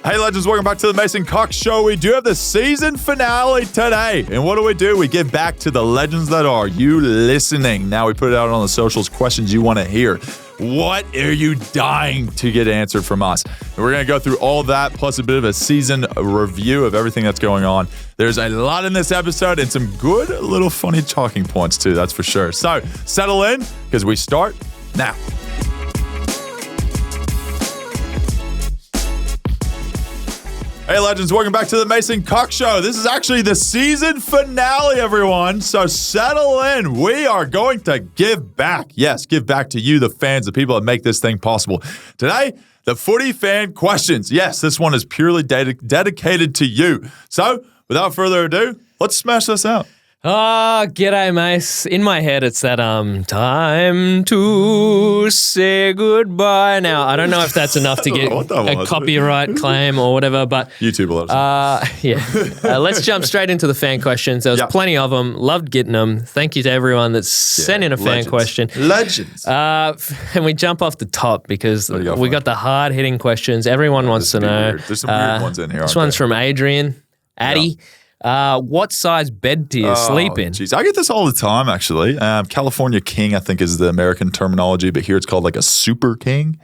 Hey, legends, welcome back to the Mason Cox Show. We do have the season finale today. And what do? We give back to the legends that are you listening. Now we put it out on the socials, questions you want to hear. What are you dying to get answered from us? And we're going to go through all of that, plus a bit of a season review of everything that's going on. There's a lot in this episode and some good little funny talking points too, that's for sure. So settle in because we start now. Hey, legends, welcome back to the Mason Cox Show. This is actually the season finale, everyone. So settle in. We are going to give back. Yes, give back to you, the fans, the people that make this thing possible. Today, the footy fan questions. Yes, this one is purely dedicated to you. So without further ado, let's smash this out. Oh, g'day, Mace. In my head, it's that time to say goodbye. Now, I don't know if that's enough to get a copyright claim or whatever, but YouTube will let us know. Let's jump straight into the fan questions. There was plenty of them. Loved getting them. Thank you to everyone that's sent in a fan question. Legends. And we jump off the top because we got the hard-hitting questions. Everyone wants to know. Weird. There's some weird ones in here. This one's from Adrian. Addy. What size bed do you sleep in? Geez, I get this all the time, actually. California king, I think, is the American terminology, but here it's called like a super king.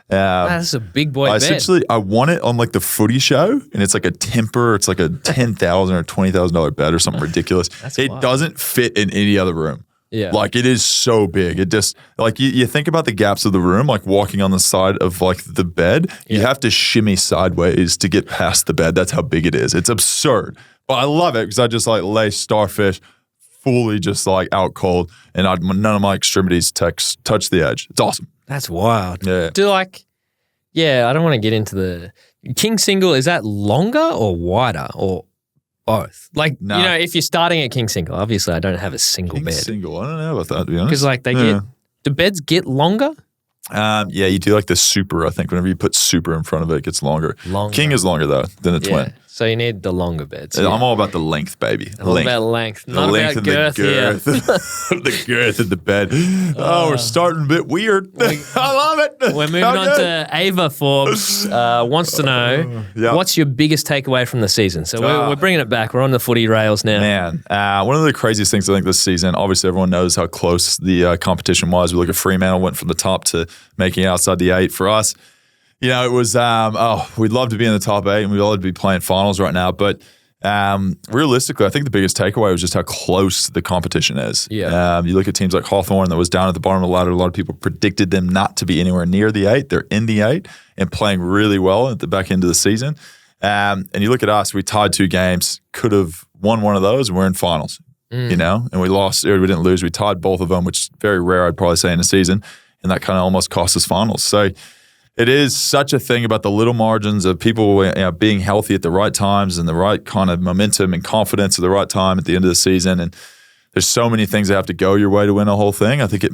That's a big boy bed. Essentially, I want it on like the footy show, and it's like a temper. It's like a $10,000 or $20,000 bed or something ridiculous. It doesn't fit in any other room. Yeah. Like it is so big. It just like you think about the gaps of the room, like walking on the side of like the bed, you have to shimmy sideways to get past the bed. That's how big it is. It's absurd. But I love it because I just like lay starfish fully just like out cold and none of my extremities touch the edge. It's awesome. That's wild. Yeah. I don't want to get into the king single. Is that longer or wider or both? Like, you know, if you're starting at king single, obviously I don't have a single bed. Single, I don't know about that, to be honest. Because like do beds get longer? Yeah, you do like the super, I think. Whenever you put super in front of it, it gets longer. King is longer, though, than a twin. So you need the longer beds. I'm all about the length, baby. All about length. Not about girth here. The girth of the bed. We're starting a bit weird. I love it. We're moving on to Ava Forbes. Wants to know, what's your biggest takeaway from the season? So we're bringing it back. We're on the footy rails now. Man, one of the craziest things I think this season, obviously everyone knows how close the competition was. We look at Fremantle, went from the top to making it outside the 8 for us. You know, it was, we'd love to be in the top 8 and we'd love to be playing finals right now. But realistically, I think the biggest takeaway was just how close the competition is. Yeah. You look at teams like Hawthorn that was down at the bottom of the ladder. A lot of people predicted them not to be anywhere near the 8. They're in the 8 and playing really well at the back end of the season. And you look at us, we tied 2 games, could have won one of those and we're in finals, you know, and we lost, or we didn't lose. We tied both of them, which is very rare, I'd probably say, in a season. And that kind of almost cost us finals. So it is such a thing about the little margins of people being healthy at the right times and the right kind of momentum and confidence at the right time at the end of the season. And there's so many things that have to go your way to win a whole thing. I think it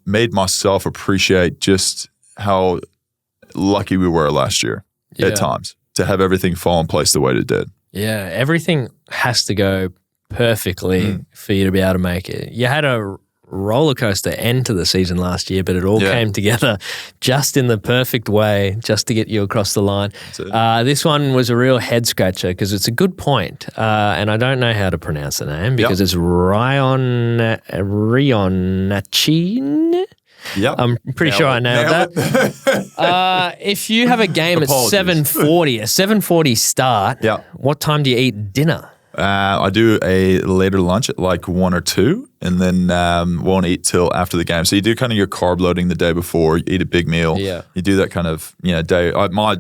made myself appreciate just how lucky we were last year at times to have everything fall in place the way it did. Yeah, everything has to go perfectly for you to be able to make it. You had a roller coaster end to the season last year, but it all came together just in the perfect way just to get you across the line. This one was a real head scratcher because it's a good point, and I don't know how to pronounce the name because it's Rionachin. Yep. I'm pretty sure I nailed that. If you have a game at 7:40, a 7:40 start, what time do you eat dinner? I do a later lunch at like 1 or 2 and then won't eat till after the game. So you do kind of your carb loading the day before, you eat a big meal. Yeah. You do that kind of, day. My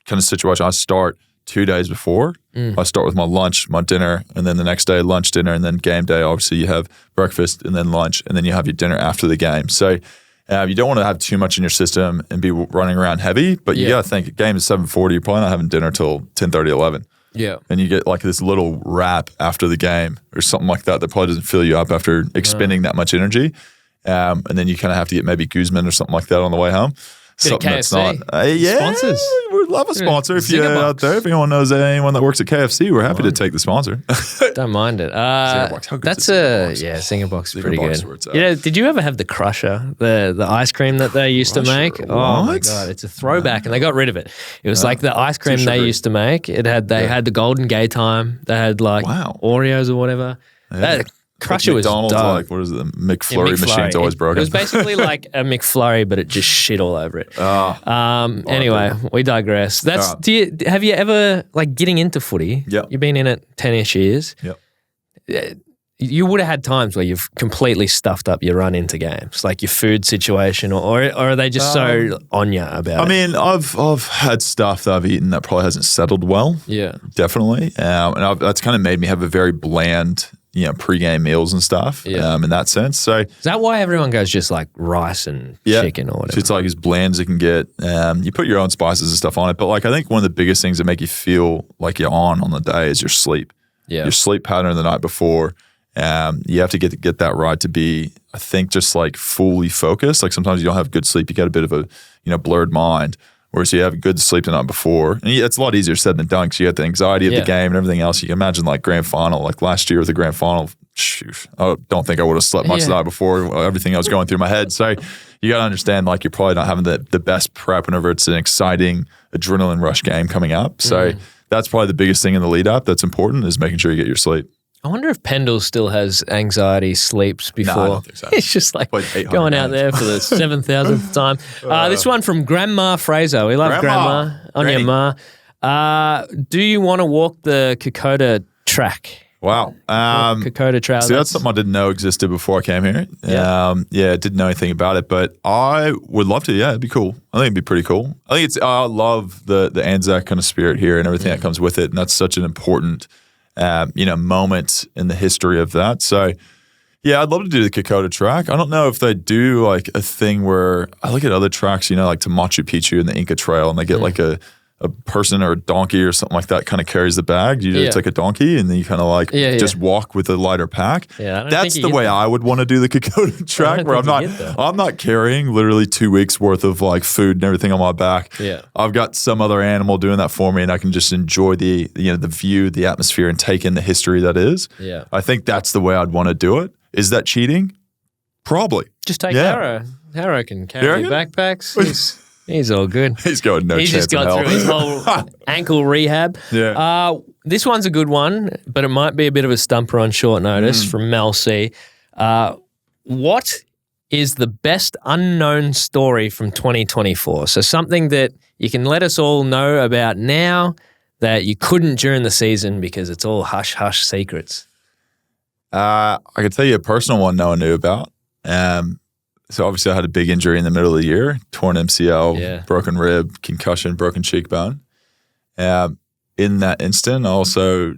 kind of situation, I start 2 days before. I start with my lunch, my dinner, and then the next day lunch, dinner, and then game day. Obviously you have breakfast and then lunch, and then you have your dinner after the game. So you don't want to have too much in your system and be running around heavy, but you got to think, a game is 7:40, you're probably not having dinner till 10:30, 11. Yeah. And you get like this little wrap after the game or something like that probably doesn't fill you up after expending that much energy. And then you kind of have to get maybe Guzman or something like that on the way home. something that's not. KFC. Sponsors. We'd love a sponsor if you're out there. If anyone knows anyone that works at KFC, we're happy to take the sponsor. Don't mind it. That's Zinger Box is pretty good. Did you ever have the Crusher, the ice cream that they used to make? What? Oh my God, it's a throwback, and they got rid of it. It was like the ice cream they used to make. They had the Golden Gay Time. They had like Oreos or whatever. That Crusher was McDonald's, dope. like, what is it? The McFlurry machine's always broken. It was basically like a McFlurry, but it just shit all over it. Anyway, we digress. Have you ever, like, getting into footy? Yeah. You've been in it 10-ish years. Yep. You would have had times where you've completely stuffed up your run into games, like your food situation, or are they just so on you about it? I mean, I've had stuff that I've eaten that probably hasn't settled well. Yeah. Definitely. And that's kind of made me have a very bland, pre-game meals and stuff in that sense. So is that why everyone goes just like rice and chicken or whatever? It's like as bland as it can get. You put your own spices and stuff on it. But like I think one of the biggest things that make you feel like you're on the day is your sleep. Yeah. Your sleep pattern the night before. You have to get that right to be, I think, just like fully focused. Like sometimes you don't have good sleep. You got a bit of a blurred mind. Whereas you have good sleep the night before. And it's a lot easier said than done because you have the anxiety of the game and everything else. You can imagine like grand final, like last year with the grand final, shoot, I don't think I would have slept much the night before, everything I was going through my head. So you got to understand like you're probably not having the best prep whenever it's an exciting adrenaline rush game coming up. So that's probably the biggest thing in the lead up that's important is making sure you get your sleep. I wonder if Pendle still has anxiety sleeps before. No, I don't think so. It's just like going out there for the 7,000th time. This one from Grandma Fraser. We love Grandma. On your ma. Do you want to walk the Kokoda track? Wow. Kokoda Trail. See, that's something I didn't know existed before I came here. Didn't know anything about it, but I would love to. Yeah, it'd be cool. I think it'd be pretty cool. I love the Anzac kind of spirit here and everything that comes with it, and that's such an important moment in the history of that. So, yeah, I'd love to do the Kokoda track. I don't know if they do like a thing where I look at other tracks, like to Machu Picchu and the Inca Trail, and they get like a person or a donkey or something like that kind of carries the bag. Usually it's like a donkey, and then you kind of like just walk with a lighter pack. Yeah, that's the way I would want to do the Kokoda track, where I'm not carrying literally 2 weeks worth of like food and everything on my back. Yeah, I've got some other animal doing that for me, and I can just enjoy the view, the atmosphere, and take in the history that is. Yeah, I think that's the way I'd want to do it. Is that cheating? Probably. Just take Harrow. Harrow can carry backpacks. He's all good. He's got no chance He's just gone through his whole ankle rehab. Yeah. This one's a good one, but it might be a bit of a stumper on short notice from Mel C. What is the best unknown story from 2024? So something that you can let us all know about now that you couldn't during the season because it's all hush-hush secrets. I can tell you a personal one no one knew about. So obviously I had a big injury in the middle of the year, torn MCL, broken rib, concussion, broken cheekbone. In that instant, I also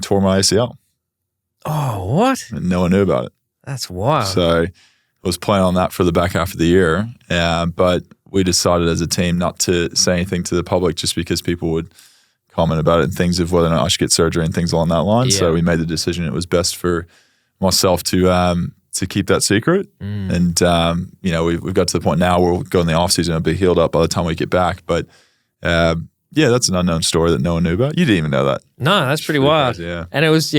tore my ACL. Oh, what? And no one knew about it. That's wild. So I was planning on that for the back half of the year. But we decided as a team not to say anything to the public just because people would comment about it and things of whether or not I should get surgery and things along that line. Yeah. So we made the decision it was best for myself to keep that secret. And, we've got to the point now where we'll go in the off season and be healed up by the time we get back. But, that's an unknown story that no one knew about. You didn't even know that. No, that's pretty wild. Crazy, yeah. And it was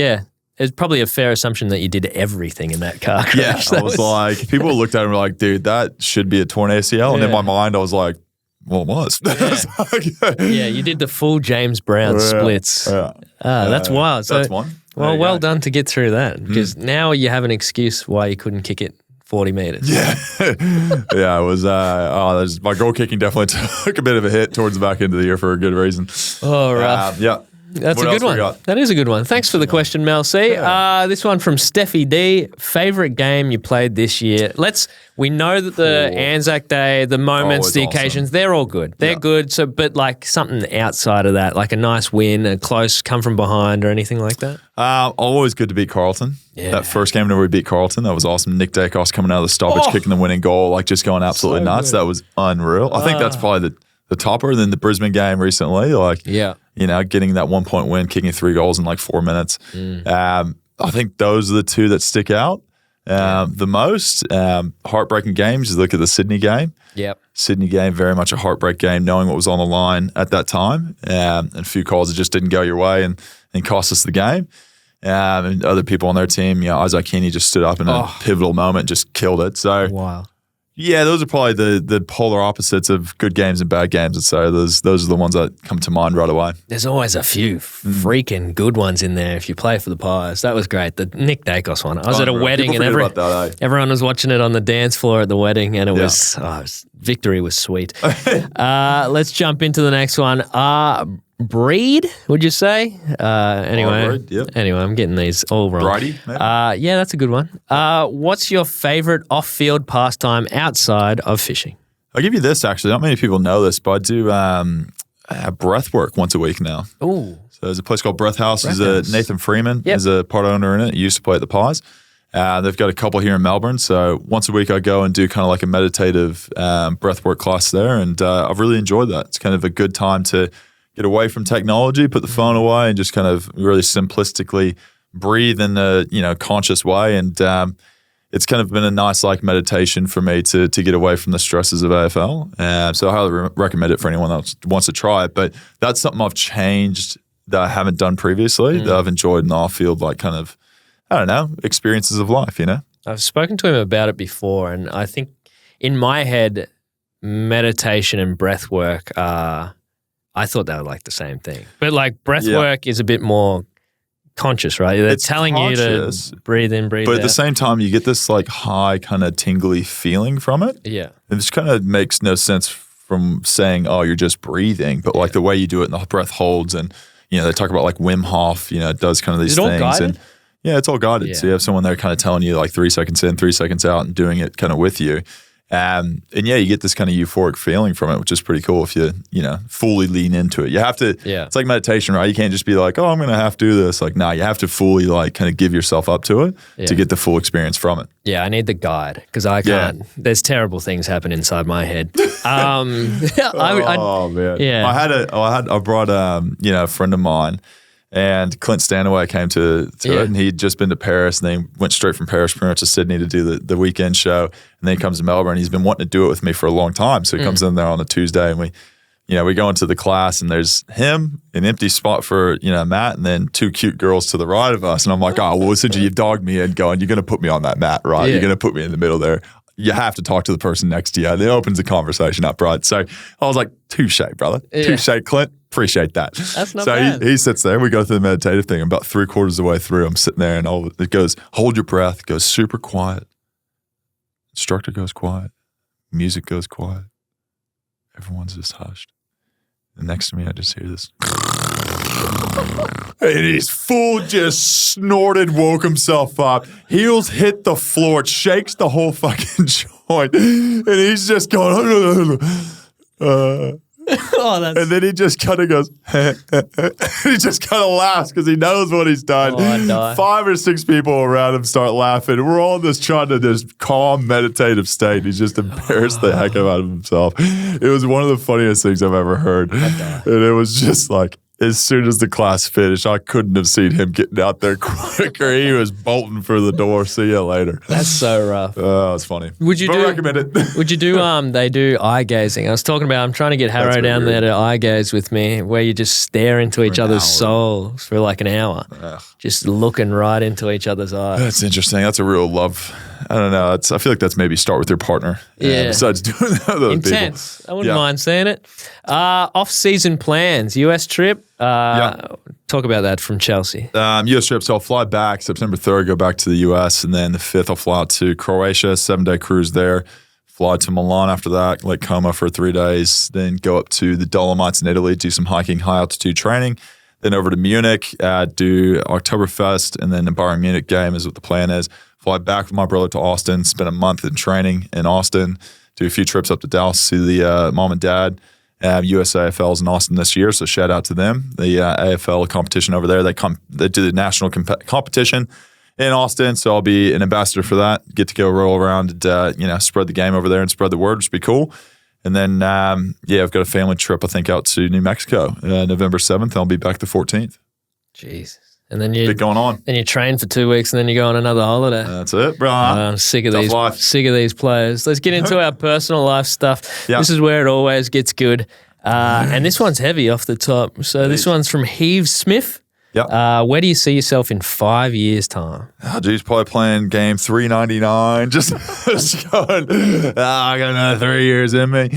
probably a fair assumption that you did everything in that car crash. Yeah, I was like, people looked at it and were like, dude, that should be a torn ACL. And in my mind, I was like, well, it was. Yeah, you did the full James Brown splits. Yeah. That's wild. So, that's one. Well done to get through that, because now you have an excuse why you couldn't kick it 40 meters. Yeah. Yeah, it was, my goal kicking definitely took a bit of a hit towards the back end of the year for a good reason. Oh, rough. Yeah. That's a good one. That is a good one. Thanks for the question, Mel C. This one from Steffi D. Favorite game you played this year? We know that the Anzac Day, the moments, the occasions, they're all good. They're good. So, but like something outside of that, like a nice win, a close come from behind, or anything like that. Always good to beat Carlton. Yeah. That first game whenever we beat Carlton, that was awesome. Nick Dacos coming out of the stoppage, kicking the winning goal, like just going absolutely nuts. Good. That was unreal. I think that's probably the topper than the Brisbane game recently. Getting that 1 point win, kicking 3 goals in like 4 minutes. I think those are the two that stick out. The most heartbreaking games, you look at the Sydney game. Yep. Sydney game, very much a heartbreak game, knowing what was on the line at that time. And a few calls that just didn't go your way and cost us the game. And other people on their team, Isaac Heaney just stood up in a pivotal moment, just killed it. So, wow. Yeah, those are probably the polar opposites of good games and bad games. And so those are the ones that come to mind right away. There's always a few freaking good ones in there if you play for the Pies. That was great. The Nick Dacos one. I was at a wedding and everyone was watching it on the dance floor at the wedding, and it was victory was sweet. Let's jump into the next one. Breed, would you say? Anyway, I'm getting these all wrong. Bridie, maybe? Yeah, that's a good one. What's your favorite off-field pastime outside of fishing? I'll give you this, actually. Not many people know this, but I do breath work once a week now. Ooh. So there's a place called Breath House. Nathan Freeman is a part owner in it. He used to play at the Pies. They've got a couple here in Melbourne. So once a week I go and do kind of like a meditative breathwork class there. And I've really enjoyed that. It's kind of a good time to get away from technology, put the phone away, and just kind of really simplistically breathe in a conscious way. And it's kind of been a nice like meditation for me to get away from the stresses of AFL. So I highly recommend it for anyone that wants to try it. But that's something I've changed that I haven't done previously, that I've enjoyed in the off-field, like kind of, I don't know, experiences of life, I've spoken to him about it before, and I think in my head, meditation and breath work are, I thought they were like the same thing. But like breath work is a bit more conscious, right? They're telling you to breathe in, breathe out. But at the same time, you get this like high kind of tingly feeling from it. Yeah. And this kind of makes no sense from saying, oh, you're just breathing. But like the way you do it and the breath holds, and, they talk about like Wim Hof, it does kind of these things. Is it all guided? And yeah, it's all guided. Yeah. So you have someone there kind of telling you like 3 seconds in, 3 seconds out, and doing it kind of with you. And yeah, you get this kind of euphoric feeling from it, which is pretty cool if you fully lean into it. You have to, it's like meditation, right? You can't just be like, oh, I'm going to have to do this. Like, nah, you have to fully like kind of give yourself up to it to get the full experience from it. Yeah, I need the guide because I can't. Yeah. There's terrible things happen inside my head. Oh, man. Yeah. I brought, a friend of mine. And Clint Stanaway came to it, and he'd just been to Paris, and then went straight from Paris pretty much to Sydney to do the weekend show. And then he comes to Melbourne. He's been wanting to do it with me for a long time. So he comes in there on a Tuesday, and we go into the class, and there's him, an empty spot for Matt, and then 2 cute girls to the right of us. And I'm like, oh, well, essentially you've dogged me in, going, you're going to put me on that mat, right? Yeah. You're going to put me in the middle there. You have to talk to the person next to you. And it opens the conversation up, right? So I was like, touche, brother. Yeah. Touche, Clint. Appreciate that. That's not bad. So he sits there. We go through the meditative thing. About 3/4 of the way through, I'm sitting there, and it goes, hold your breath. It goes super quiet. Instructor goes quiet. Music goes quiet. Everyone's just hushed. And next to me, I just hear this. And he's full, just snorted, woke himself up. Heels hit the floor. It shakes the whole fucking joint. And he's just going, and then he just kind of goes, he just kind of laughs because he knows what he's done. Oh, 5 or 6 people around him start laughing. We're all just trying to this calm, meditative state. He's just embarrassed the heck out of himself. It was one of the funniest things I've ever heard. And it was just like, as soon as the class finished, I couldn't have seen him getting out there quicker. He was bolting for the door. See you later. That's so rough. Oh, it's funny. Recommend it. Would you do, they do eye gazing. I was talking about, I'm trying to get Harrow down there to eye gaze with me, where you just stare into each other's souls for like an hour. Ugh. Just looking right into each other's eyes. That's interesting. That's a real love. I don't know. I feel like that's maybe start with your partner. Yeah. Besides doing that with other intense. people. I wouldn't mind seeing it. Off-season plans. US trip. Talk about that from Chelsea. US trip. So I'll fly back September 3rd, go back to the US, and then the 5th I'll fly out to Croatia, 7-day cruise there. Fly to Milan after that, Lake Como for 3 days, then go up to the Dolomites in Italy, do some hiking, high altitude training. Then over to Munich, do Oktoberfest, and then the Bayern Munich game is what the plan is. Fly back with my brother to Austin, spend a month in training in Austin, do a few trips up to Dallas, see the mom and dad. US AFL's in Austin this year, so shout out to them. The AFL competition over there, they do the national competition in Austin, so I'll be an ambassador for that. Get to go roll around and spread the game over there and spread the word, which would be cool. And then, I've got a family trip, I think, out to New Mexico November 7th. I'll be back the 14th. Jeez. And then you Bit going on. Then you train for 2 weeks, and then you go on another holiday. That's it, bro. I'm sick of these players. Let's get into our personal life stuff. Yeah. This is where it always gets good. And this one's heavy off the top. So this one's from Heaves Smith. Yeah. Where do you see yourself in 5 years' time? Oh, geez, probably playing game 399. Just going, I got another 3 years in me.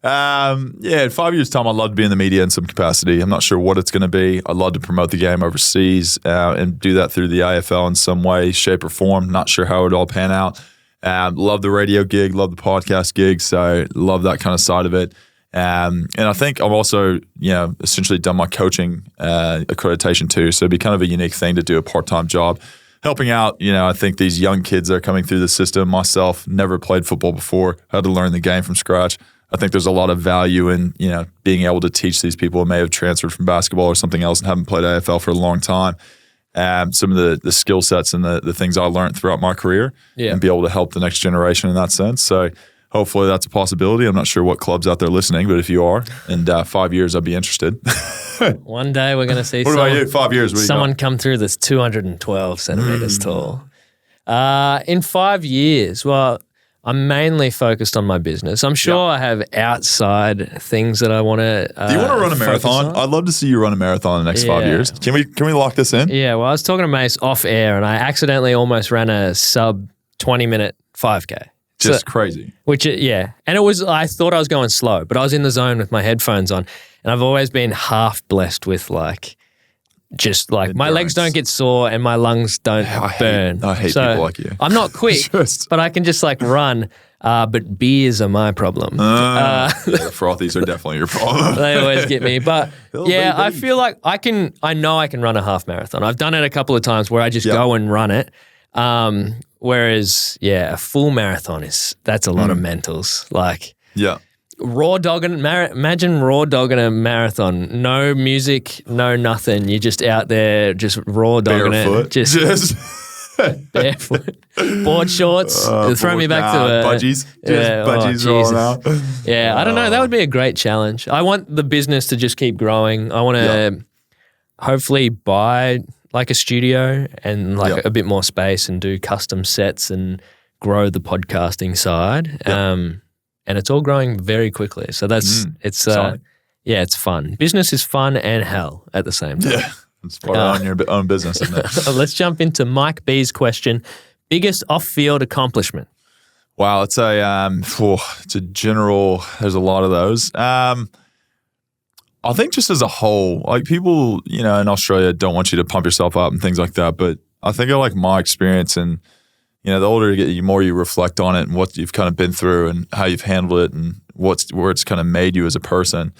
In 5 years' time, I'd love to be in the media in some capacity. I'm not sure what it's going to be. I'd love to promote the game overseas and do that through the IFL in some way, shape, or form. Not sure how it would all pan out. Love the radio gig, love the podcast gig, so love that kind of side of it. And I think I've also, essentially done my coaching accreditation too. So it'd be kind of a unique thing to do a part-time job, helping out. I think these young kids that are coming through the system. Myself, never played football before, had to learn the game from scratch. I think there's a lot of value in, being able to teach these people who may have transferred from basketball or something else and haven't played AFL for a long time. Some of the skill sets and the things I learned throughout my career and be able to help the next generation in that sense. So hopefully that's a possibility. I'm not sure what clubs out there listening, but if you are, in 5 years, I'd be interested. One day we're going to see what about you? 5 years, someone come through that's 212 centimeters tall. In 5 years, well, I'm mainly focused on my business. I'm sure I have outside things that I want to do you want to run a marathon? I'd love to see you run a marathon in the next 5 years. Can we lock this in? Yeah, well, I was talking to Mace off air and I accidentally almost ran a sub 20-minute 5K. Just crazy. And it was, I thought I was going slow, but I was in the zone with my headphones on, and I've always been half blessed with my legs don't get sore and my lungs don't burn. I hate people like you. I'm not quick, but I can just run. But beers are my problem. The frothies are definitely your problem. They always get me. But I feel like I know I can run a half marathon. I've done it a couple of times where I just go and run it. Whereas, a full marathon that's a lot of mentals. Imagine raw dogging a marathon. No music, no nothing. You're just out there, just raw dogging barefoot. it. Just barefoot. Board shorts. Throw me back to budgies. Budgies rolling out. Yeah, I don't know. That would be a great challenge. I want the business to just keep growing. I want to hopefully buy a studio and a bit more space and do custom sets and grow the podcasting side. And it's all growing very quickly. So it's fun. Business is fun and hell at the same time. Yeah, it's part of your own business, isn't it? Let's jump into Mike B's question. Biggest off-field accomplishment? Wow, it's a general, there's a lot of those. I think just as a whole, people, in Australia don't want you to pump yourself up and things like that. But I think I like my experience and, the older you get, the more you reflect on it and what you've kind of been through and how you've handled it and where it's kind of made you as a person.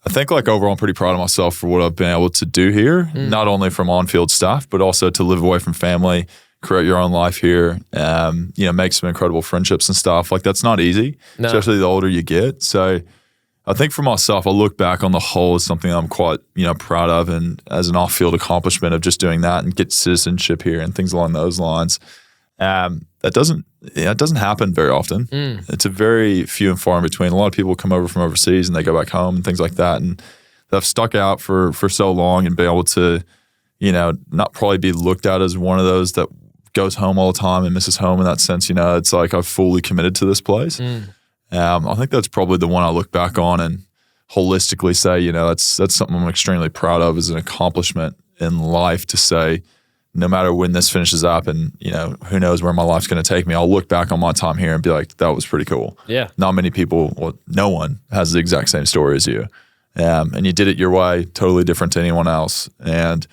I think overall I'm pretty proud of myself for what I've been able to do here, not only from on-field stuff, but also to live away from family, create your own life here, make some incredible friendships and stuff. That's not easy, especially the older you get. So I think for myself, I look back on the whole as something I'm quite, proud of and as an off-field accomplishment of just doing that and get citizenship here and things along those lines. That doesn't happen very often. It's a very few and far in between. A lot of people come over from overseas and they go back home and things like that. And they've stuck out for so long and been able to, not probably be looked at as one of those that goes home all the time and misses home in that sense. It's I've fully committed to this place. I think that's probably the one I look back on and holistically say, that's something I'm extremely proud of as an accomplishment in life to say, no matter when this finishes up and, who knows where my life's going to take me, I'll look back on my time here and be like, that was pretty cool. Yeah. Not many people, no one has the exact same story as you. And you did it your way, totally different to anyone else. And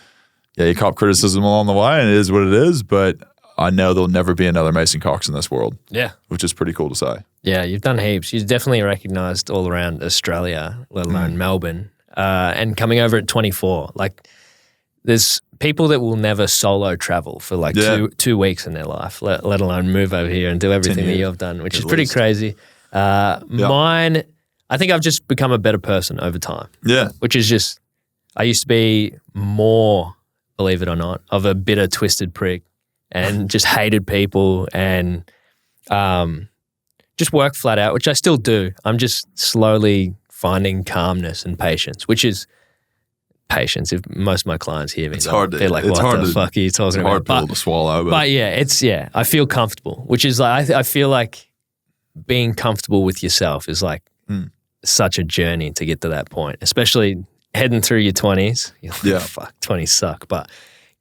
you cop criticism along the way and it is what it is, but I know there'll never be another Mason Cox in this world. Yeah. Which is pretty cool to say. Yeah, you've done heaps. You're definitely recognised all around Australia, let alone Melbourne. And coming over at 24, there's people that will never solo travel for 2 weeks in their life, let alone move over here and do everything that you've done, which is pretty crazy. Mine, I think I've just become a better person over time. Yeah. Which is just, I used to be more, believe it or not, of a bitter, twisted prick and just hated people and just work flat out, which I still do. I'm just slowly finding calmness and patience, which is patience. If most of my clients hear me, It's hard to, they're like, it's "What hard the to, fuck are you talking about?" Hard pill to swallow, but yeah, I feel comfortable, which is like I feel like being comfortable with yourself is like such a journey to get to that point, especially heading through your 20s. You're like, fuck, 20s suck, but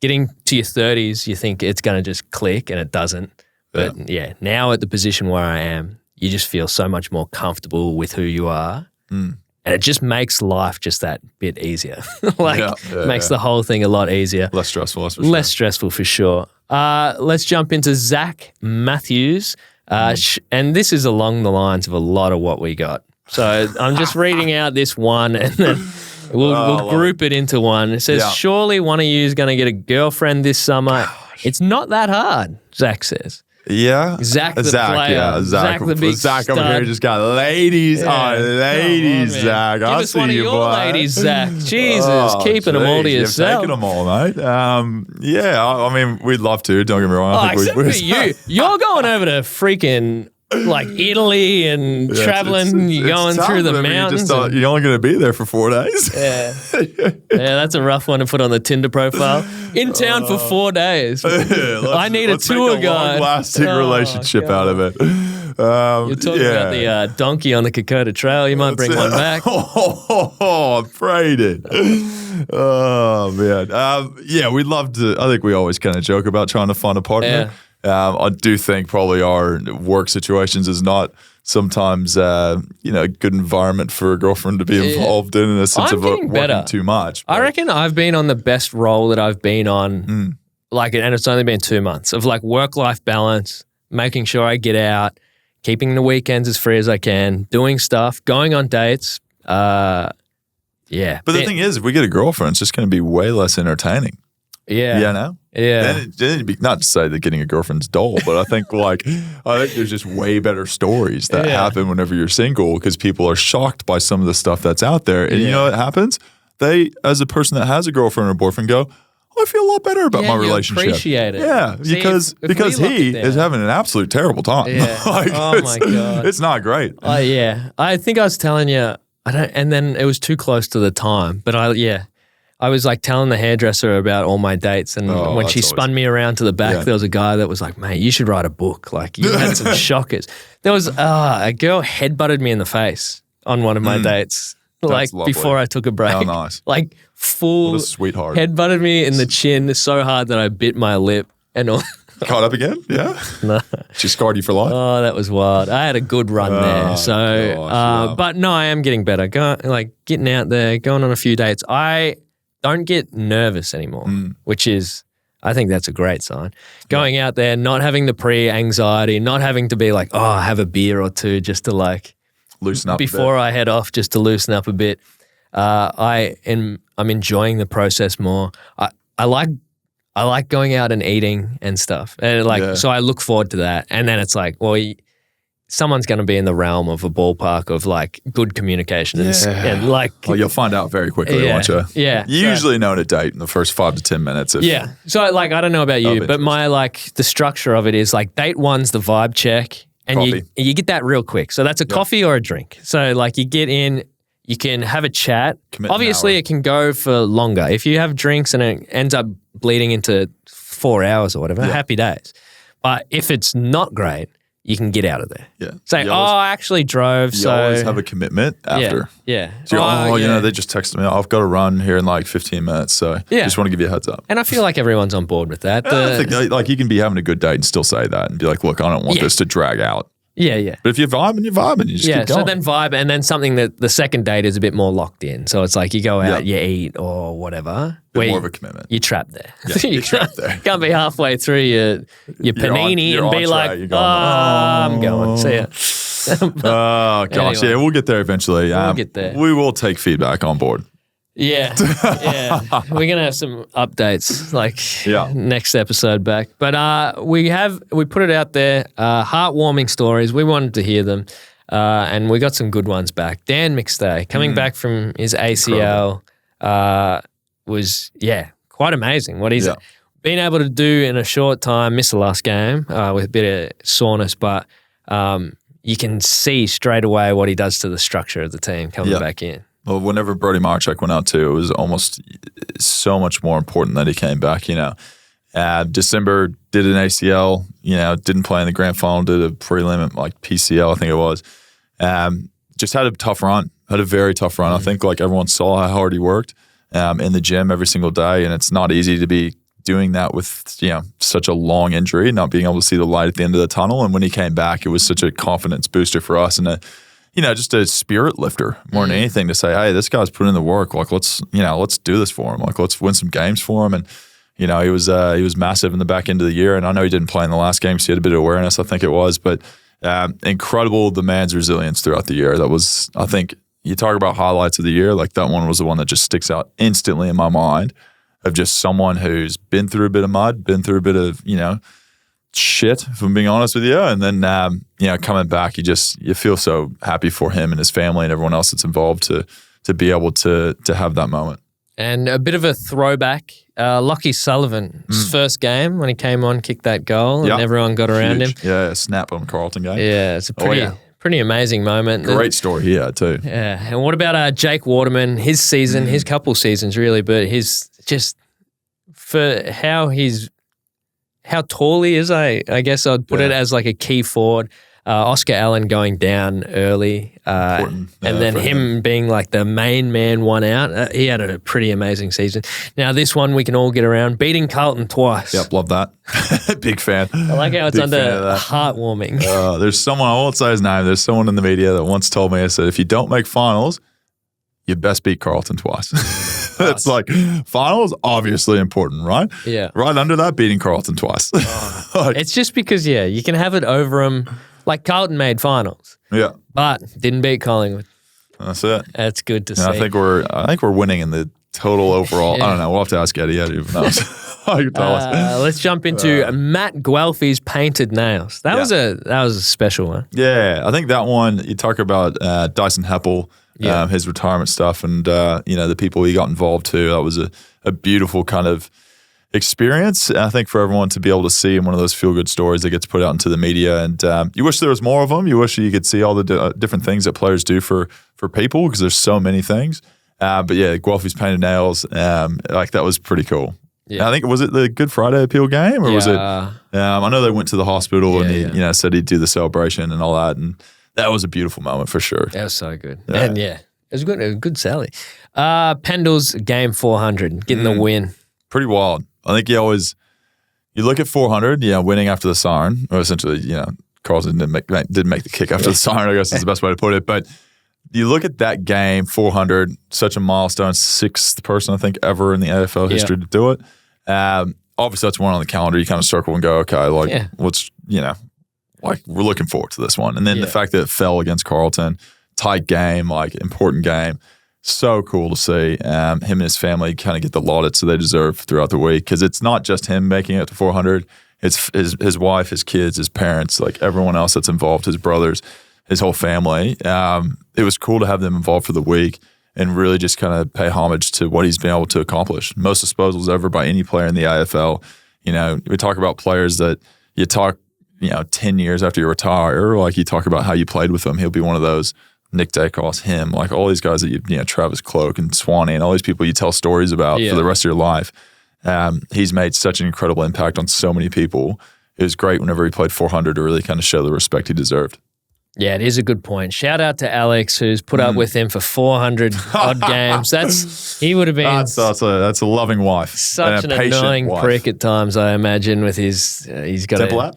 getting to your 30s, you think it's going to just click, and it doesn't. But yeah, now at the position where I am, you just feel so much more comfortable with who you are. And it just makes life just that bit easier. Makes the whole thing a lot easier. Less stressful, Less stressful for sure. Let's jump into Zach Matthews. And this is along the lines of a lot of what we got. So I'm just reading out this one, and then we'll group it into one. It says, surely one of you is going to get a girlfriend this summer. It's not that hard, Zach says. Yeah. Zach the player. Yeah. Zach the big Zach over stud. here just got ladies. Yeah. Oh, ladies, on, Zach. Give I'll us see one of you, your boy. ladies, Zach. Jesus, keeping them all to You've yourself. taken them all, mate. I mean, we'd love to. Don't get me wrong. I think except for you. You're going over to freaking like Italy and traveling. You're going through the mountains. You're only going to be there for 4 days. Yeah, that's a rough one to put on the Tinder profile. In town for 4 days. I need a tour guide. Long-lasting relationship out of it. You're talking about the donkey on the Kokoda Trail. You might bring one back. I prayed it. Oh, man. We'd love to. I think we always kind of joke about trying to find a partner. I do think probably our work situations is not sometimes a good environment for a girlfriend to be involved in a sense of working better. Too much. I reckon I've been on the best role that I've been on, and it's only been 2 months of like work-life balance, making sure I get out, keeping the weekends as free as I can, doing stuff, going on dates. But the thing is, if we get a girlfriend, it's just going to be way less entertaining. Yeah. You know? Yeah. Then it'd be, not to say that getting a girlfriend's dull, but I think there's just way better stories that happen whenever you're single because people are shocked by some of the stuff that's out there. And you know what happens? They, as a person that has a girlfriend or boyfriend, go, I feel a lot better about my relationship. Appreciate it. Yeah, see, because he is having an absolute terrible time. Yeah. Oh my God. It's not great. I think I was telling you, and then it was too close to the time, but I was like telling the hairdresser about all my dates, and when she spun me around to the back, there was a guy that was like, mate, you should write a book. Like, you had some shockers. There was a girl headbutted me in the face on one of my dates, like before I took a break. How nice. Like full what a sweetheart. Headbutted me in the chin so hard that I bit my lip and all. Caught up again? Yeah. No. She scarred you for life? Oh, that was wild. I had a good run there. So, but no, I am getting better. Getting out there, going on a few dates. I don't get nervous anymore, which is, I think that's a great sign. Going out there, not having the pre-anxiety, not having to be like, have a beer or two just to like loosen up before I head off, just to loosen up a bit. I'm enjoying the process more. I like going out and eating and stuff, and so I look forward to that. And then it's like, well, someone's going to be in the realm of a ballpark of like good communication and like. Well, you'll find out very quickly, won't you? Yeah. You usually know to date in the first 5 to 10 minutes. So like, I don't know about you, but my the structure of it is like date one's the vibe check, and you get that real quick. So that's a coffee or a drink. So like you get in. You can have a chat. Obviously, it can go for longer. If you have drinks and it ends up bleeding into 4 hours or whatever, happy days. But if it's not great, you can get out of there. Yeah. Say, I actually drove. You always have a commitment after. Yeah. So they just texted me, I've got to run here in like 15 minutes. So just want to give you a heads up. And I feel like everyone's on board with that. I think like you can be having a good date and still say that and be like, look, I don't want this to drag out. Yeah. But if you're vibing, you just keep going. So then vibe, and then something that the second date is a bit more locked in. So it's like you go out, you eat or whatever. More of a commitment. You're trapped there. Yeah, you're trapped there. Can't be halfway through your panini and be like, I'm going. See ya. Oh, gosh. Anyway. Yeah, we'll get there eventually. We'll get there. We will take feedback on board. Yeah. We're going to have some updates next episode back. But we put it out there, heartwarming stories. We wanted to hear them. And we got some good ones back. Dan McStay coming back from his ACL was quite amazing. What he's been able to do in a short time, missed the last game with a bit of soreness, but you can see straight away what he does to the structure of the team coming back in. Well, whenever Brody Marchek went out too, it was almost so much more important that he came back. December did an ACL. Didn't play in the grand final. Did a prelim like PCL, I think it was. Just had a tough run. Had a very tough run. I think like everyone saw how hard he worked in the gym every single day, and it's not easy to be doing that with such a long injury, not being able to see the light at the end of the tunnel. And when he came back, it was such a confidence booster for us and just a spirit lifter more than anything to say, hey, this guy's put in the work. Like let's do this for him. Like let's win some games for him. And he was massive in the back end of the year. And I know he didn't play in the last game, so he had a bit of awareness, I think it was. But incredible, the man's resilience throughout the year. That was, I think, you talk about highlights of the year. Like that one was the one that just sticks out instantly in my mind. Of just someone who's been through a bit of mud, been through a bit of, shit, if I'm being honest with you. And then, coming back, you feel so happy for him and his family and everyone else that's involved to be able to have that moment. And a bit of a throwback, Lockie Sullivan's first game when he came on, kicked that goal and everyone got around him. Yeah, snap on Carlton game. Yeah, it's a pretty amazing moment. Great story he had too. Yeah, and what about Jake Waterman, his season, his couple seasons really, but his just for how tall he is, I guess I'd put it as like a key forward. Oscar Allen going down early, and then him being like the main man one out. He had a pretty amazing season. Now this one we can all get around, beating Carlton twice. Yep, love that. Big fan. I like how it's under heartwarming. There's someone, I won't say his name, there's someone in the media that once told me, I said, if you don't make finals, you best beat Carlton twice. It's like, finals, obviously important, right? Yeah. Right under that, beating Carlton twice. It's just because, you can have it over them. Like Carlton made finals. Yeah. But didn't beat Collingwood. That's it. That's good to see. I think we're winning in the total overall. I don't know. We'll have to ask Eddie. Eddie knows. You tell us. Let's jump into Matt Guelfi's painted nails. That was a special one. Yeah, I think that one. You talk about Dyson Heppel, his retirement stuff, and the people he got involved too. That was a beautiful kind of experience. I think for everyone to be able to see in one of those feel-good stories that gets put out into the media, and you wish there was more of them. You wish you could see all the different things that players do for people because there's so many things. But yeah, Guelfi's painted nails, like that was pretty cool. Yeah, I think was it the Good Friday appeal game or was it? I know they went to the hospital and he said he'd do the celebration and all that, and that was a beautiful moment for sure. That was so good, and it was good. A good Sally. Pendle's game 400, getting the win. Pretty wild. I think you look at 400, winning after the siren, or essentially, Carlton didn't make the kick after the siren, I guess is the best way to put it. But you look at that game, 400, such a milestone, sixth person, I think, ever in the AFL history to do it. Obviously, that's one on the calendar. You kind of circle and go, okay, what's, like we're looking forward to this one. And then the fact that it fell against Carlton, tight game, like important game. So cool to see him and his family kind of get the laudits that they deserve throughout the week because it's not just him making it to 400. It's his wife, his kids, his parents, like everyone else that's involved, his brothers, his whole family. It was cool to have them involved for the week and really just kind of pay homage to what he's been able to accomplish. Most disposals ever by any player in the AFL. We talk about players that you talk, 10 years after you retire, like you talk about how you played with him. He'll be one of those. Nick Dacos, him, like all these guys that Travis Cloak and Swanee and all these people you tell stories about for the rest of your life. He's made such an incredible impact on so many people. It was great whenever he played 400 to really kind of show the respect he deserved. Yeah, it is a good point. Shout out to Alex, who's put up with him for 400 odd games. He would have been that's a loving wife, such an annoying prick at times. I imagine with his he's got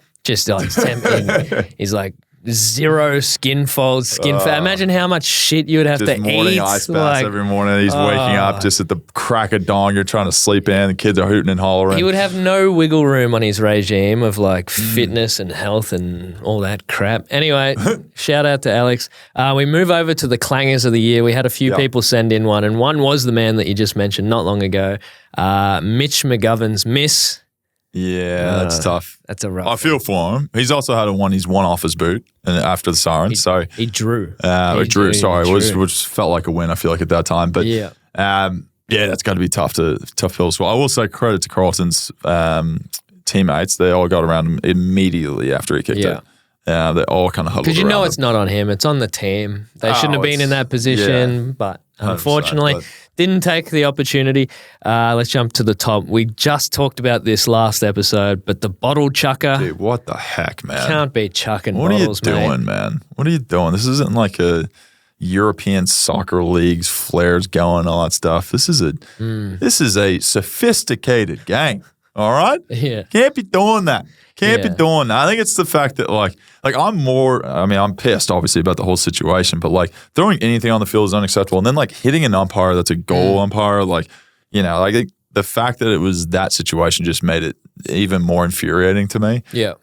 he's like zero skin folds, fat. Imagine how much shit you would have to morning eat. Ice baths every morning. He's waking up just at the crack of dawn. You're trying to sleep in. The kids are hooting and hollering. He would have no wiggle room on his regime of like fitness and health and all that crap. Anyway, shout out to Alex. We move over to the clangers of the year. We had a few people send in one, and one was the man that you just mentioned not long ago, Mitch McGovern's miss. Yeah, that's tough. That's a rough. I feel for him. He's also had he's won off his boot and after the siren. He drew. Which felt like a win. I feel like at that time, but that's got to be tough pill to swallow. I will say credit to Carlton's teammates. They all got around him immediately after he kicked it. They all kind of huddled because around it's not on him; it's on the team. They shouldn't have been in that position, but Unfortunately, didn't take the opportunity. Let's jump to the top. We just talked about this last episode, but the bottle chucker. Dude, what the heck, man? Can't be chucking what bottles, What are you mate. doing, man? What are you doing? This isn't like a European soccer leagues, flares going, all that stuff. This is a sophisticated game. All right? Yeah. Can't be doing that. Can't be doing that. I think it's the fact that like I'm pissed obviously about the whole situation, but like throwing anything on the field is unacceptable. And then like hitting an umpire that's a goal umpire, like, I think the fact that it was that situation just made it even more infuriating to me. Yeah.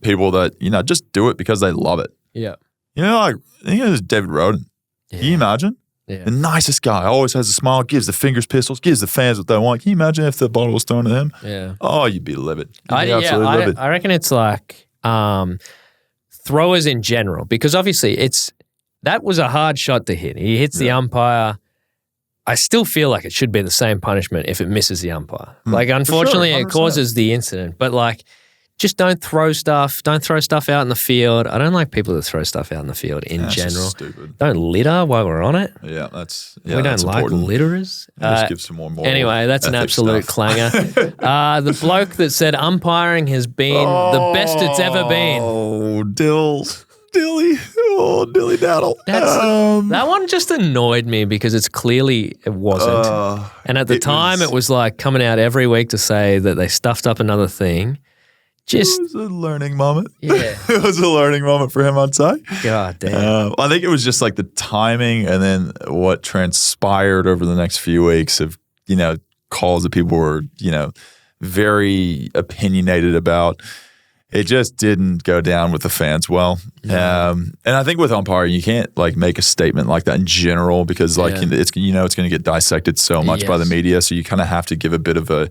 People that, just do it because they love it. Yeah. I think it was David Roden. Yeah. Can you imagine? Yeah. The nicest guy, always has a smile, gives the fingers pistols, gives the fans what they want. Can you imagine if the bottle was thrown at him? Yeah. Oh, you'd be livid. I reckon it's like throwers in general, because obviously that was a hard shot to hit. He hits the umpire. I still feel like it should be the same punishment if it misses the umpire. Like, unfortunately, it causes the incident, but like, just don't throw stuff. Don't throw stuff out in the field. I don't like people that throw stuff out in the field in general. Stupid. Don't litter while we're on it. Yeah, we don't like important. litterers. Just give some more moral Anyway, that's an absolute clanger. The bloke that said umpiring has been the best it's ever been. Oh, Dilly Daddle. That one just annoyed me because it wasn't. And at the time, it was like coming out every week to say that they stuffed up another thing. It was a learning moment. Yeah. It was a learning moment for him, I'd say. God damn. I think it was just like the timing and then what transpired over the next few weeks of, calls that people were, very opinionated about. It just didn't go down with the fans well. And I think with umpiring, you can't like make a statement like that in general because like it's going to get dissected so much by the media. So you kind of have to give a bit of a,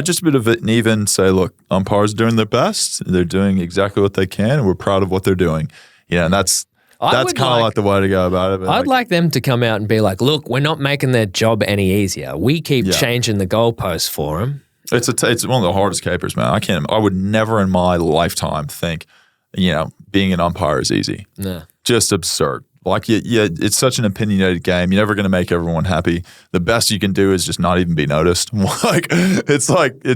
just a bit of it and even say, look, umpires are doing their best. They're doing exactly what they can, and we're proud of what they're doing. And that's kind of like the way to go about it. But I'd like them to come out and be like, look, we're not making their job any easier. We keep changing the goalposts for them. It's one of the hardest capers, man. I would never in my lifetime think, being an umpire is easy. No. Just absurd. Like, it's such an opinionated game. You're never going to make everyone happy. The best you can do is just not even be noticed. It's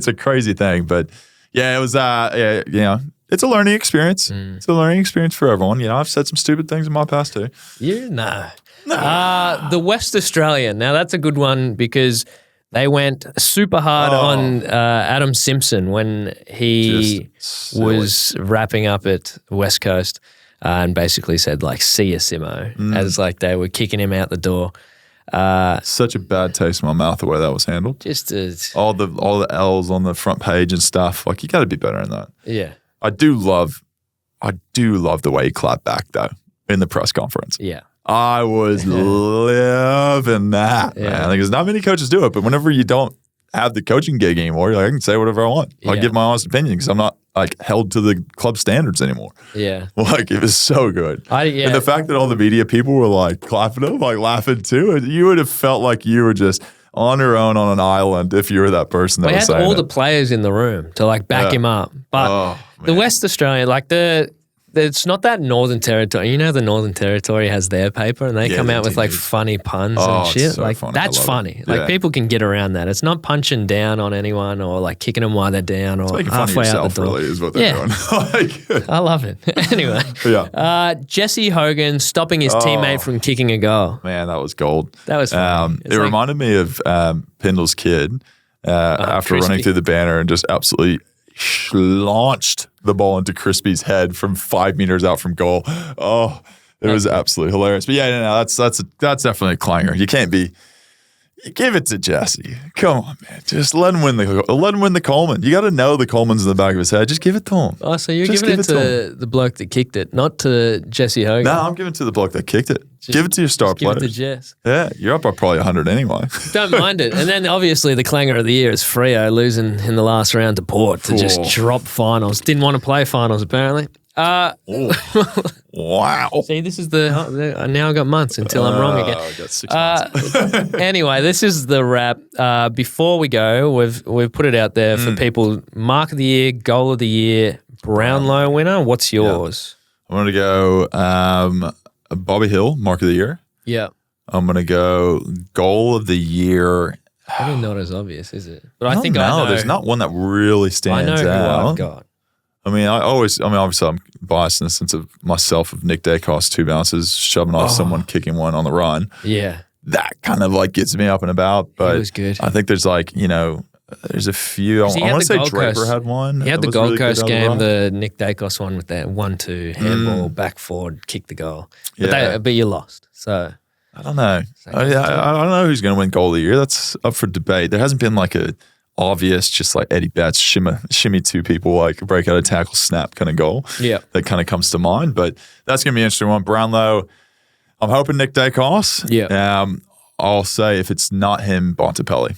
a crazy thing. But yeah, it was, it's a learning experience. It's a learning experience for everyone. I've said some stupid things in my past too. No. The West Australian. Now that's a good one because they went super hard on Adam Simpson when he was wrapping up at West Coast. And basically said, like, see ya, Simo, as like they were kicking him out the door. Such a bad taste in my mouth the way that was handled. Just all the L's on the front page and stuff. Like, you got to be better than that. Yeah. I do love the way he clapped back though in the press conference. Yeah. I was living that, man. Because not many coaches do it, but whenever you don't have the coaching gig anymore, you're like, I can say whatever I want. I give my honest opinion because I'm not like held to the club standards anymore. Yeah. Like, it was so good. And the fact that all the media people were like clapping him, like laughing too, you would have felt like you were just on your own on an island if you were that person that was saying all the players in the room to like back him up. But the West Australian, like it's not that Northern Territory. The Northern Territory has their paper and they come out with like funny puns and shit. So like funny. that's funny. Like people can get around that. It's not punching down on anyone or like kicking them while they're down or halfway out the door. Really is what they're doing. I love it. Anyway, Jesse Hogan stopping his teammate from kicking a goal. Man, that was gold. That was funny. It reminded me of Pendle's kid after running through the banner and just absolutely launched the ball into Crispy's head from 5 meters out from goal. Oh, it was absolutely hilarious. But that's definitely a clanger. You give it to Jesse. Come on, man. Just let him win the Coleman. You got to know the Coleman's in the back of his head. Just give it to him. Oh, so you're giving it to the bloke that kicked it, not to Jesse Hogan. No, I'm giving it to the bloke that kicked it. Give it to your star players. Give it to Jess. Yeah, you're up by probably 100 anyway. Don't mind it. And then obviously the clanger of the year is Freo losing in the last round to Port to just drop finals. Didn't want to play finals apparently. Wow. See, this is now I've got months until I'm wrong again. I got 6 months. Anyway, this is the wrap. Before we go, we've put it out there for people. Mark of the year, goal of the year, Brownlow winner. What's yours? I want to go Bobby Hill, mark of the year. Yeah. I'm going to go goal of the year. Probably not as obvious, is it? But I think know. I know. There's not one that really stands out. I know who I've got. I mean, obviously I'm biased in the sense of myself of Nick Dacos, 2 bounces, shoving off someone, kicking one on the run. Yeah. That kind of like gets me up and about. But it was good. I think there's like, there's a few. I want to say Draper had one. He had the Gold Gold Coast game, the Nick Dacos one with that 1-2 handball, back forward, kick the goal. But you lost. So I don't know. I don't know who's going to win goal of the year. That's up for debate. There hasn't been like a obvious, just like Eddie Betts, shimmy 2 people, like break out a tackle, snap kind of goal. Yeah. That kind of comes to mind. But that's going to be an interesting one. Brownlow, I'm hoping Nick Dacos. Yeah. I'll say if it's not him, Bontempelli.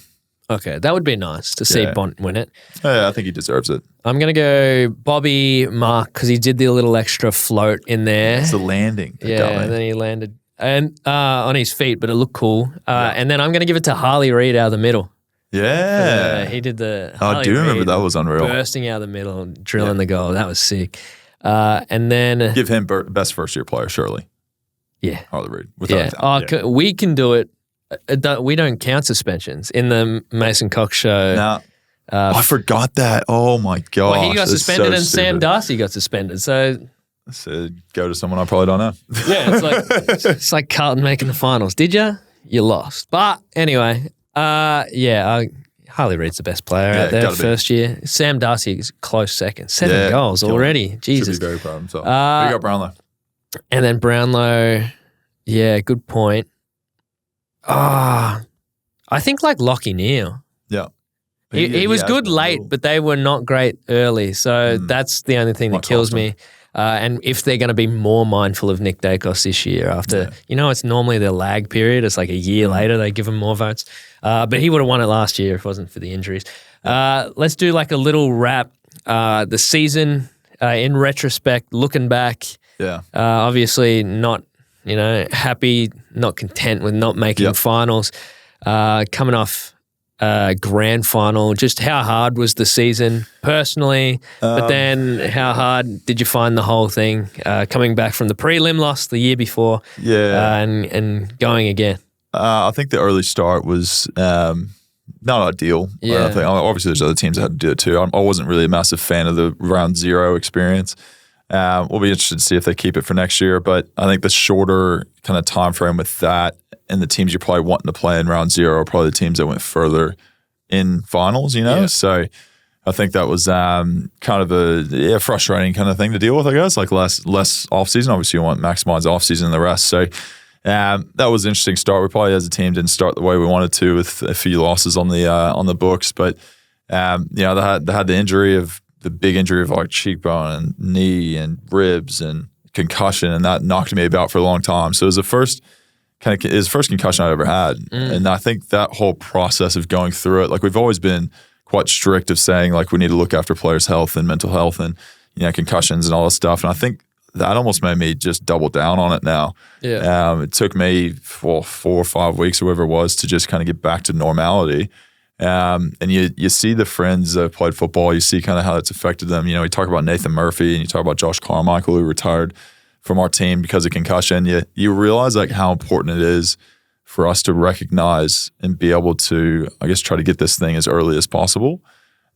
Okay, that would be nice to see Bont win it. Yeah, I think he deserves it. I'm going to go Bobby Mark because he did the little extra float in there. It's the landing. And then he landed on his feet, but it looked cool. And then I'm going to give it to Harley Reid out of the middle. Yeah. He did the I do remember that was unreal. Bursting out of the middle and drilling the goal. That was sick. And then give him best first-year player, surely. Yeah. Harley Reid. Without doubt. We can do it. We don't count suspensions in the Mason Cox show. No. I forgot that. Oh my gosh. Well, he got suspended and Sam Darcy got suspended. So go to someone I probably don't know. Yeah, it's like Carlton making the finals. Did you? You lost. But anyway, Harley Reid's the best player out there first year. Sam Darcy is close second. 7 goals already. Jesus. Should be very proud of himself. You got Brownlow. And then Brownlow, good point. I think like Lockie Neal. Yeah. He was good late, but they were not great early. So that's the only thing that kills me. And if they're going to be more mindful of Nick Dacos this year after, it's normally the lag period. It's like a year later they give him more votes. But he would have won it last year if it wasn't for the injuries. Let's do like a little wrap. The season in retrospect, looking back. Yeah. Obviously not, happy, not content with not making finals. Coming off grand final, just how hard was the season personally, but then how hard did you find the whole thing coming back from the prelim loss the year before and going again? I think the early start was not ideal. I think, obviously there's other teams that had to do it too. I wasn't really a massive fan of the round 0 experience. We'll be interested to see if they keep it for next year, but I think the shorter kind of time frame with that and the teams you're probably wanting to play in round 0 are probably the teams that went further in finals, So I think that was kind of a frustrating kind of thing to deal with, I guess, like less off-season. Obviously, you want to maximize off-season and the rest. So that was an interesting start. We probably as a team didn't start the way we wanted to with a few losses on the books, but they had the injury of the big injury of like cheekbone and knee and ribs and concussion, and that knocked me about for a long time. So it was the first concussion I'd ever had. And I think that whole process of going through it, like we've always been quite strict of saying like we need to look after players' health and mental health and concussions and all this stuff. And I think that almost made me just double down on it now. Yeah. It took me 4 or 5 weeks or whatever it was to just kind of get back to normality. And you see the friends that have played football, you see kind of how it's affected them. You talk about Nathan Murphy and you talk about Josh Carmichael, who retired from our team because of concussion. You realize like how important it is for us to recognize and be able to, I guess, try to get this thing as early as possible.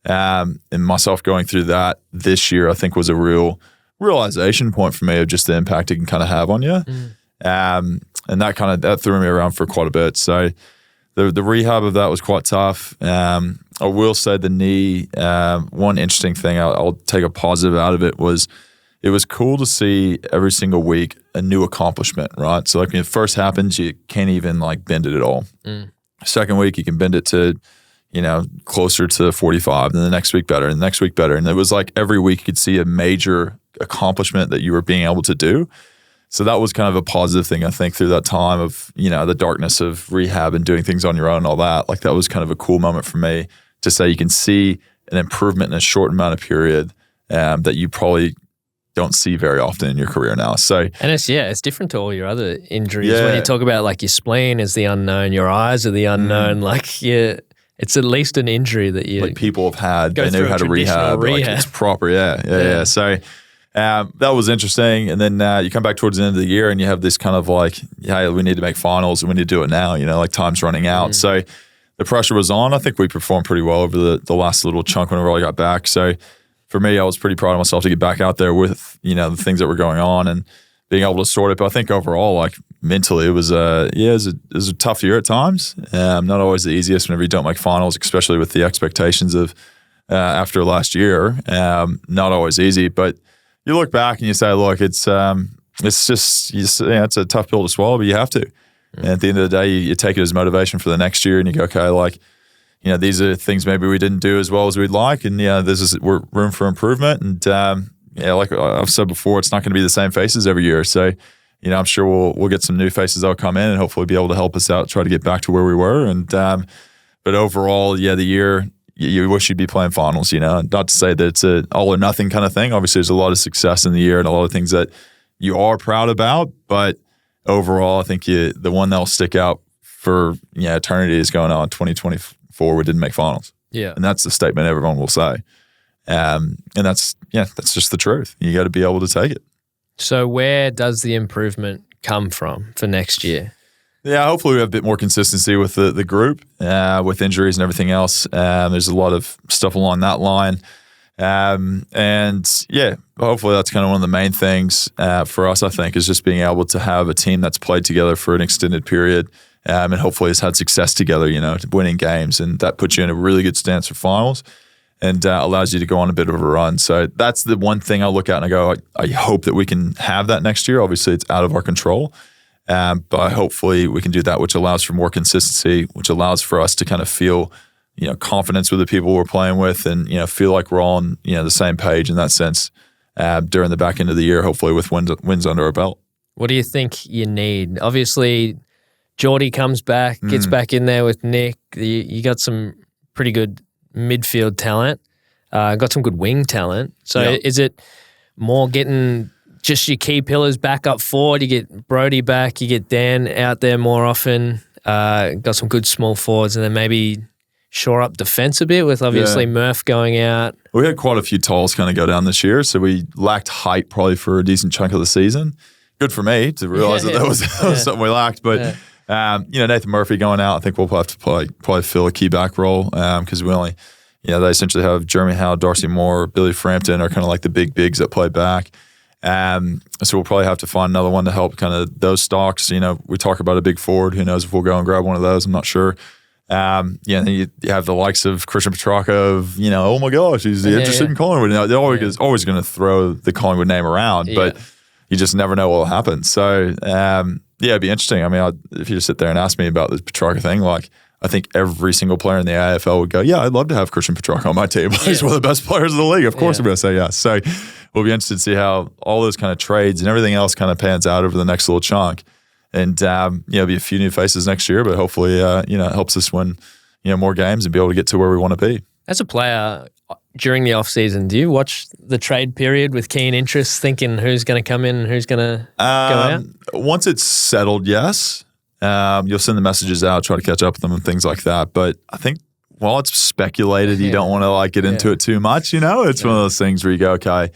And myself going through that this year, I think was a real realization point for me of just the impact it can kind of have on you. And that threw me around for quite a bit. So the rehab of that was quite tough. I will say the knee, one interesting thing I'll take a positive out of it was it was cool to see every single week a new accomplishment, right? So like when it first happens, you can't even like bend it at all. Second week, you can bend it to, closer to 45, and the next week better, and the next week better. And it was like every week you could see a major accomplishment that you were being able to do. So that was kind of a positive thing, I think, through that time of, the darkness of rehab and doing things on your own and all that. Like that was kind of a cool moment for me to say you can see an improvement in a short amount of period that you probably don't see very often in your career now. So and it's different to all your other injuries. When you talk about like your spleen is the unknown, your eyes are the unknown, it's at least an injury that you like people have had, they know how to rehab. Like it's proper. Yeah. So that was interesting. And then you come back towards the end of the year and you have this kind of like, hey, we need to make finals and we need to do it now. Like time's running out. So the pressure was on. I think we performed pretty well over the last little chunk whenever I got back. So for me, I was pretty proud of myself to get back out there with, the things that were going on and being able to sort it. But I think overall, like mentally, it was it was a tough year at times. Not always the easiest whenever you don't make finals, especially with the expectations of after last year. Not always easy, but you look back and you say, look, it's just it's a tough pill to swallow, but you have to. And at the end of the day, you take it as motivation for the next year, and you go, okay, like, these are things maybe we didn't do as well as we'd like, and we're room for improvement. And like I've said before, it's not going to be the same faces every year. So, I'm sure we'll get some new faces that'll come in and hopefully be able to help us out, try to get back to where we were. And but overall, the year you wish you'd be playing finals. Not to say that it's a all or nothing kind of thing. Obviously, there's a lot of success in the year and a lot of things that you are proud about, but overall, I think the one that'll stick out for eternity is going on 2024. We didn't make finals. Yeah, and that's the statement everyone will say. And that's just the truth. You got to be able to take it. So where does the improvement come from for next year? Yeah, hopefully we have a bit more consistency with the group, with injuries and everything else. There's a lot of stuff along that line. And yeah, hopefully that's kind of one of the main things for us, I think, is just being able to have a team that's played together for an extended period and hopefully has had success together, winning games. And that puts you in a really good stance for finals and allows you to go on a bit of a run. So that's the one thing I look at and I go, I hope that we can have that next year. Obviously, it's out of our control. But hopefully we can do that, which allows for more consistency, which allows for us to kind of feel confidence with the people we're playing with and, feel like we're all on, the same page in that sense during the back end of the year, hopefully with wins under our belt. What do you think you need? Obviously, Geordie comes back, gets back in there with Nick. You got some pretty good midfield talent, got some good wing talent. So is it more getting just your key pillars back up forward? You get Brody back, you get Dan out there more often, got some good small forwards, and then maybe shore up defense a bit with obviously Murph going out. We had quite a few tolls kind of go down this year, so we lacked height probably for a decent chunk of the season. Good for me to realize that was something we lacked. But, Nathan Murphy going out, I think we'll have to probably fill a key back role because we only, they essentially have Jeremy Howe, Darcy Moore, Billy Frampton are kind of like the big bigs that play back. So we'll probably have to find another one to help kind of those stocks. We talk about a big forward. Who knows if we'll go and grab one of those? I'm not sure. Then you have the likes of Christian Petrarca of, oh my gosh, he's interested in Collingwood. They're always going to throw the Collingwood name around, but you just never know what will happen. So, it'd be interesting. I mean, if you just sit there and ask me about this Petrarca thing, like, I think every single player in the AFL would go, yeah, I'd love to have Christian Petrarca on my team. He's one of the best players in the league. Of course I'm going to say yes. So we'll be interested to see how all those kind of trades and everything else kind of pans out over the next little chunk. And, it'll be a few new faces next year, but hopefully, it helps us win, more games and be able to get to where we want to be. As a player, during the off-season, do you watch the trade period with keen interest, thinking who's going to come in and who's going to go out? Once it's settled, yes. You'll send the messages out, try to catch up with them and things like that. But I think while it's speculated, you don't want to get into it too much, It's one of those things where you go, okay,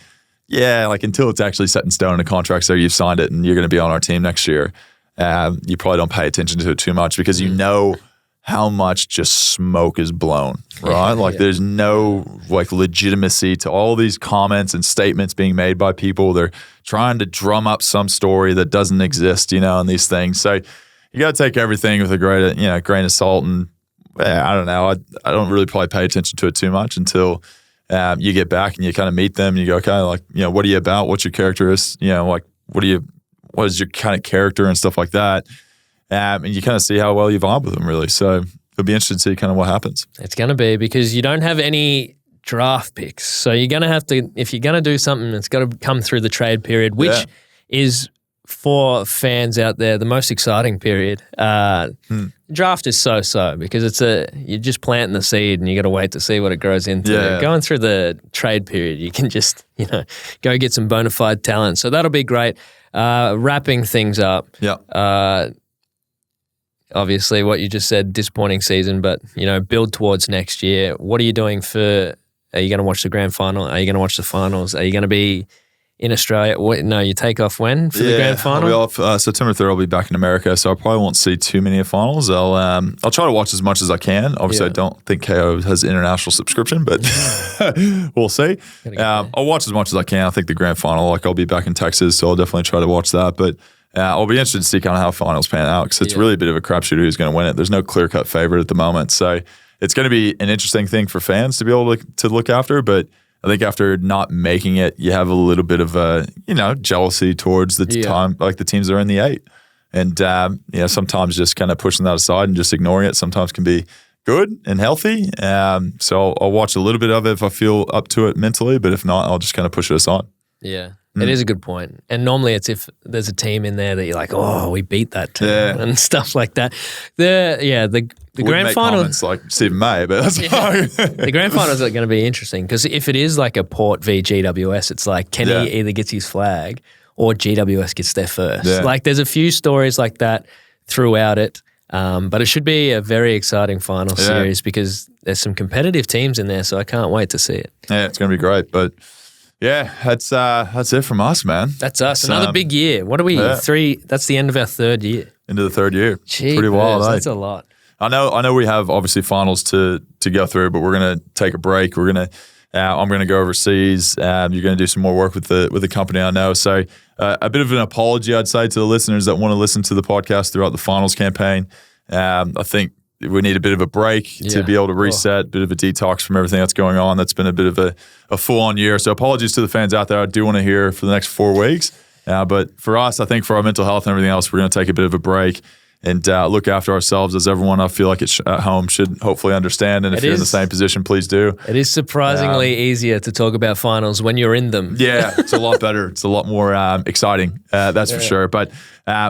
until it's actually set in stone in a contract, so you've signed it and you're going to be on our team next year, you probably don't pay attention to it too much because you know how much just smoke is blown, right? There's no legitimacy to all these comments and statements being made by people. They're trying to drum up some story that doesn't exist, and these things. So you got to take everything with a grain of salt. And I don't know. I don't really probably pay attention to it too much until you get back and you kind of meet them and you go, okay, what are you about? What's your characteristics? What is your kind of character and stuff like that? And you kind of see how well you vibe with them, really. So it'll be interesting to see kind of what happens. It's going to be because you don't have any draft picks. So you're going to have to, if you're going to do something, it's got to come through the trade period, which is for fans out there the most exciting period. Draft is so because you're just planting the seed and you got to wait to see what it grows into. Going through the trade period, you can just go get some bona fide talent. So that'll be great. Wrapping things up. Obviously, what you just said, disappointing season, but build towards next year. What are you doing are you going to watch the grand final? Are you going to watch the finals? Are you going to be in Australia. No, you take off when for the grand final? I'll be off September 3rd. I'll be back in America, so I probably won't see too many of finals. I'll try to watch as much as I can. Obviously, I don't think KO has an international subscription, but we'll see. I'll watch as much as I can. I think the grand final, I'll be back in Texas, so I'll definitely try to watch that. But I'll be interested to see kind of how finals pan out because it's really a bit of a crapshoot who's going to win it. There's no clear-cut favorite at the moment, so it's going to be an interesting thing for fans to be able to look after, but I think after not making it, you have a little bit of a, jealousy towards the time, like the teams that are in the 8. And, sometimes just kind of pushing that aside and just ignoring it sometimes can be good and healthy. So I'll watch a little bit of it if I feel up to it mentally, but if not, I'll just kind of push it aside. Yeah. It is a good point. And normally it's if there's a team in there that you're like, oh, we beat that team and stuff like that. The grand final, comments like Stephen May, but that's the grand finals are going to be interesting because if it is like a Port v GWS, it's like Kenny either gets his flag or GWS gets there first. Yeah. Like there's a few stories like that throughout it, but it should be a very exciting final series because there's some competitive teams in there, so I can't wait to see it. Yeah, it's going to be great, but. Yeah, that's it from us, man. That's us. Another big year. What are we? 3? That's the end of our 3rd year. Into the 3rd year. Jeez, pretty wild. That's a lot. I know. We have obviously finals to go through, but we're gonna take a break. I'm gonna go overseas. You're gonna do some more work with the company. I know. So a bit of an apology, I'd say, to the listeners that want to listen to the podcast throughout the finals campaign. I think we need a bit of a break to be able to reset, a bit of a detox from everything that's going on. That's been a bit of a full-on year. So apologies to the fans out there. I do want to hear for the next 4 weeks. But for us, I think for our mental health and everything else, we're going to take a bit of a break and look after ourselves as everyone I feel like at home should hopefully understand. And if you're in the same position, please do. It is surprisingly easier to talk about finals when you're in them. Yeah, it's a lot better. It's a lot more exciting, that's for sure. But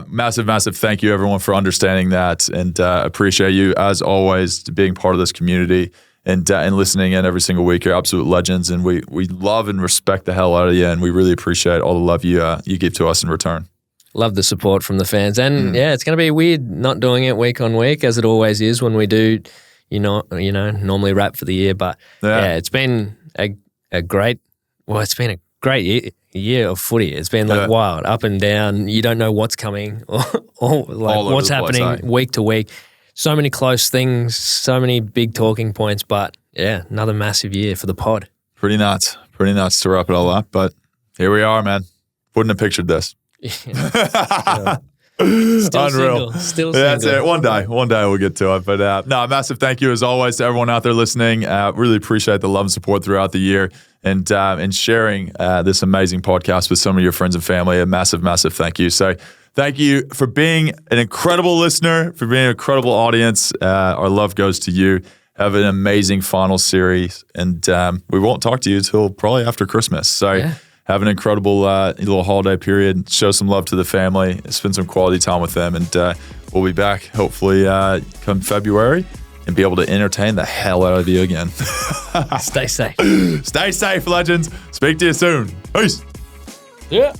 massive thank you, everyone, for understanding that. And appreciate you, as always, to being part of this community and listening in every single week. You're absolute legends. And we love and respect the hell out of you. And we really appreciate all the love you give to us in return. Love the support from the fans. And it's going to be weird not doing it week on week as it always is when we do, normally wrap for the year. But it's been a great year of footy. It's been wild, up and down. You don't know what's coming or what's happening week to week. So many close things, so many big talking points. But another massive year for the pod. Pretty nuts to wrap it all up. But here we are, man. Wouldn't have pictured this. Still Unreal. Still single. That's it. One day we'll get to it. But a massive thank you as always to everyone out there listening. Really appreciate the love and support throughout the year and sharing this amazing podcast with some of your friends and family. A massive thank you. So thank you for being an incredible listener, for being an incredible audience. Our love goes to you. Have an amazing final series, and we won't talk to you until probably after Christmas. So have an incredible little holiday period. Show some love to the family. Spend some quality time with them, and we'll be back hopefully come February and be able to entertain the hell out of you again. Stay safe. Stay safe, legends. Speak to you soon. Peace. Yeah.